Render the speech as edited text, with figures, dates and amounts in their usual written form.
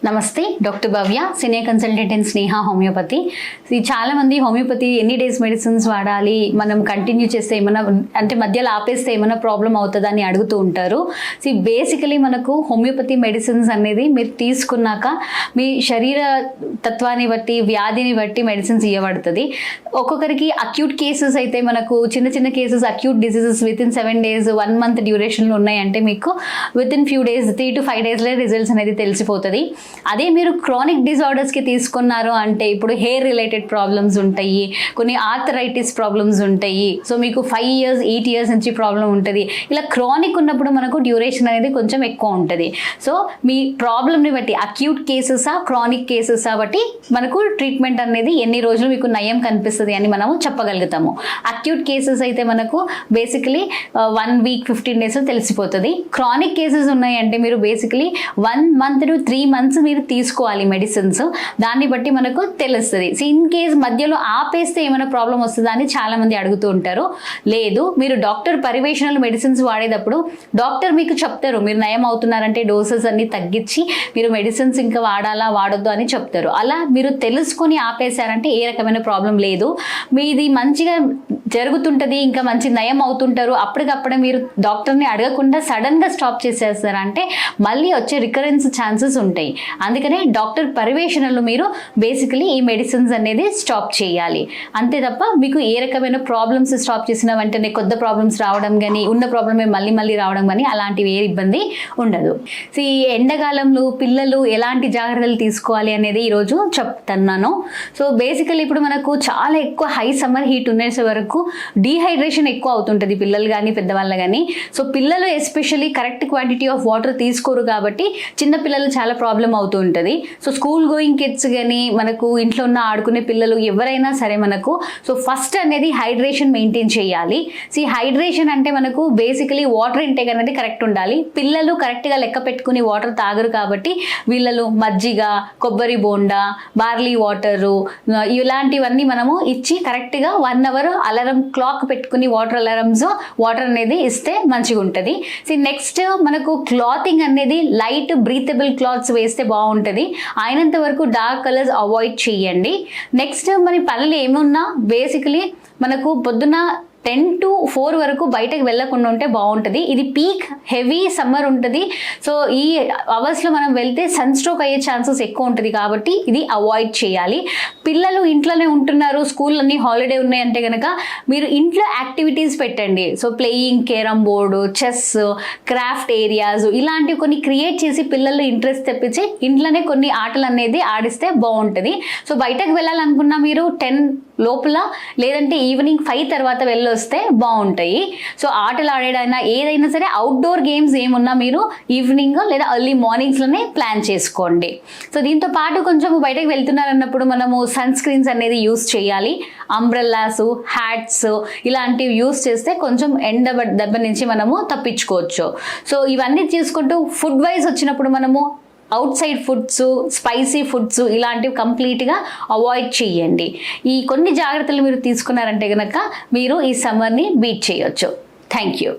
నమస్తే, doctor Bhavya, senior consultant in Sneha homeopathy. చాలా మంది హోమియోపతి ఎన్ని డేస్ మెడిసిన్స్ వాడాలి, మనం కంటిన్యూ చేస్తే ఏమైనా అంటే మధ్యలో ఆపేస్తే ఏమైనా ప్రాబ్లం అవుతుందా అని అడుగుతూ ఉంటారు. బేసికలీ మనకు హోమియోపతి మెడిసిన్స్ అనేది మీరు తీసుకున్నాక మీ శరీర తత్వాన్ని బట్టి వ్యాధిని బట్టి మెడిసిన్స్ ఇవ్వబడుతుంది. ఒక్కొక్కరికి అక్యూట్ కేసెస్ అయితే మనకు చిన్న చిన్న cases acute diseases within 7 days 1 month డ్యూరేషన్లో ఉన్నాయంటే మీకు within few days 3 to 5 days results అనేది తెలిసిపోతుంది. అదే మీరు క్రానిక్ డిజార్డర్స్కి తీసుకున్నారు అంటే ఇప్పుడు హెయిర్ రిలేటెడ్ ప్రాబ్లమ్స్ ఉంటాయి, కొన్ని ఆర్థరైటిస్ ప్రాబ్లమ్స్ ఉంటాయి. సో మీకు 5 years 8 years నుంచి ప్రాబ్లం ఉంటుంది. ఇలా క్రానిక్ ఉన్నప్పుడు మనకు డ్యూరేషన్ అనేది కొంచెం ఎక్కువ ఉంటుంది. సో మీ ప్రాబ్లమ్ని బట్టి అక్యూట్ కేసెసా క్రానిక్ కేసెసా బట్టి మనకు ట్రీట్మెంట్ అనేది ఎన్ని రోజులు మీకు నయం కనిపిస్తుంది అని మనము చెప్పగలుగుతాము. అక్యూట్ కేసెస్ అయితే మనకు బేసికలీ 1 week 15 days తెలిసిపోతుంది. క్రానిక్ కేసెస్ ఉన్నాయంటే మీరు బేసికలీ 1 month to 3 months మీరు తీసుకోవాలి మెడిసిన్స్. దాన్ని బట్టి మనకు తెలుస్తుంది. సో ఇన్ కేస్ మధ్యలో ఆపేస్తే ఏమైనా ప్రాబ్లం వస్తుందా అని చాలా మంది అడుగుతూ ఉంటారు. లేదు, మీరు డాక్టర్ పరివేషణలు మెడిసిన్స్ వాడేటప్పుడు డాక్టర్ మీకు చెప్తారు మీరు నయం అవుతున్నారంటే డోసెస్ అన్ని తగ్గించి మీరు మెడిసిన్స్ ఇంకా వాడాలా వాడొద్దు అని చెప్తారు. అలా మీరు తెలుసుకొని ఆపేశారంటే ఏ రకమైన ప్రాబ్లం లేదు, మీది మంచిగా జరుగుతుంటుంది, ఇంకా మంచి నయం అవుతుంటారు. అప్పటికప్పుడే మీరు డాక్టర్ని అడగకుండా సడన్గా స్టాప్ చేసేస్తారంటే మళ్ళీ వచ్చే రికరెన్స్ ఛాన్సెస్ ఉంటాయి. అందుకనే డాక్టర్ పరివేషణలో మీరు బేసికలీ ఈ మెడిసిన్స్ అనేది స్టాప్ చేయాలి. అంతే తప్ప మీకు ఏ రకమైన ప్రాబ్లమ్స్ స్టాప్ చేసిన వెంటనే కొత్త ప్రాబ్లమ్స్ రావడం కానీ ఉన్న ప్రాబ్లమే మళ్ళీ మళ్ళీ రావడం కానీ అలాంటివి ఏ ఇబ్బంది ఉండదు. సో ఈ ఎండాకాలంలో పిల్లలు ఎలాంటి జాగ్రత్తలు తీసుకోవాలి అనేది ఈరోజు చెప్తున్నాను. సో బేసికలీ ఇప్పుడు మనకు చాలా ఎక్కువ హై సమ్మర్ హీట్ ఉన్నసే వరకు డీహైడ్రేషన్ ఎక్కువ అవుతుంటుంది పిల్లలు కానీ పెద్దవాళ్ళు కానీ. సో పిల్లలు especially correct quantity of water తీసుకోరు కాబట్టి చిన్న పిల్లలు చాలా ప్రాబ్లం అవుతూ ఉంటుంది. సో స్కూల్ గోయింగ్ కిడ్స్ కానీ మనకు ఇంట్లో ఉన్న ఆడుకునే పిల్లలు ఎవరైనా సరే మనకు సో ఫస్ట్ అనేది హైడ్రేషన్ మెయింటైన్ చేయాలి. సో ఈ హైడ్రేషన్ అంటే మనకు బేసికలీ వాటర్ ఇంటేక్ అనేది కరెక్ట్ ఉండాలి. పిల్లలు కరెక్ట్గా లెక్క పెట్టుకుని వాటర్ తాగరు కాబట్టి వీళ్ళలు మజ్జిగ, కొబ్బరి బోండా, బార్లీ వాటరు ఇలాంటివన్నీ మనము ఇచ్చి కరెక్ట్గా 1 hour అలారం క్లాక్ పెట్టుకుని వాటర్ అనేది ఇస్తే మంచిగా ఉంటుంది. సో నెక్స్ట్ మనకు క్లాతింగ్ అనేది లైట్ బ్రీతబుల్ క్లాత్స్ వేస్తే బాగుంటుంది. అయినంత వరకు డార్క్ కలర్స్ అవాయిడ్ చేయండి. నెక్స్ట్ మరి పనులు ఏమున్నా బేసికలీ మనకు పొద్దున 10 to 4 వరకు బయటకు వెళ్ళకుండా ఉంటే బాగుంటుంది. ఇది పీక్ హెవీ సమ్మర్ ఉంటుంది. సో ఈ అవర్స్లో మనం వెళ్తే సన్ స్ట్రోక్ అయ్యే ఛాన్సెస్ ఎక్కువ ఉంటుంది కాబట్టి ఇది అవాయిడ్ చేయాలి. పిల్లలు ఇంట్లోనే ఉంటున్నారు, స్కూల్ అన్ని హాలిడే ఉన్నాయంటే కనుక మీరు ఇంట్లో యాక్టివిటీస్ పెట్టండి. So playing carrom board, chess, craft areas ఇలాంటివి కొన్ని క్రియేట్ చేసి పిల్లలు ఇంట్రెస్ట్ తెప్పించి ఇంట్లోనే కొన్ని ఆటలు అనేది ఆడిస్తే బాగుంటుంది. సో బయటకు వెళ్ళాలనుకున్నా మీరు 10 లోపల లేదంటే ఈవినింగ్ 5 తర్వాత వెళ్ళొస్తే బాగుంటాయి. సో ఆటలు ఆడేదైనా ఏదైనా సరే అవుట్డోర్ గేమ్స్ ఏమున్నా మీరు ఈవినింగ్ లేదా ఎర్లీ మార్నింగ్స్లోనే ప్లాన్ చేసుకోండి. సో దీంతో పాటు కొంచెం బయటకు వెళ్తున్నారన్నప్పుడు మనము సన్ స్క్రీన్స్ అనేది యూస్ చేయాలి. అంబ్రెల్లాస్, హ్యాట్స్ ఇలాంటివి యూస్ చేస్తే కొంచెం ఎండ దెబ్బ నుంచి మనము తప్పించుకోవచ్చు. సో ఇవన్నీ చేసుకుంటూ ఫుడ్ వైజ్ వచ్చినప్పుడు మనము out side foods, spicy foods ఇలాంటివి కంప్లీట్గా అవాయిడ్ చేయండి. ఈ కొన్ని జాగ్రత్తలు మీరు తీసుకున్నారంటే కనుక మీరు ఈ సమ్మర్ని బీట్ చేయొచ్చు. Thank you.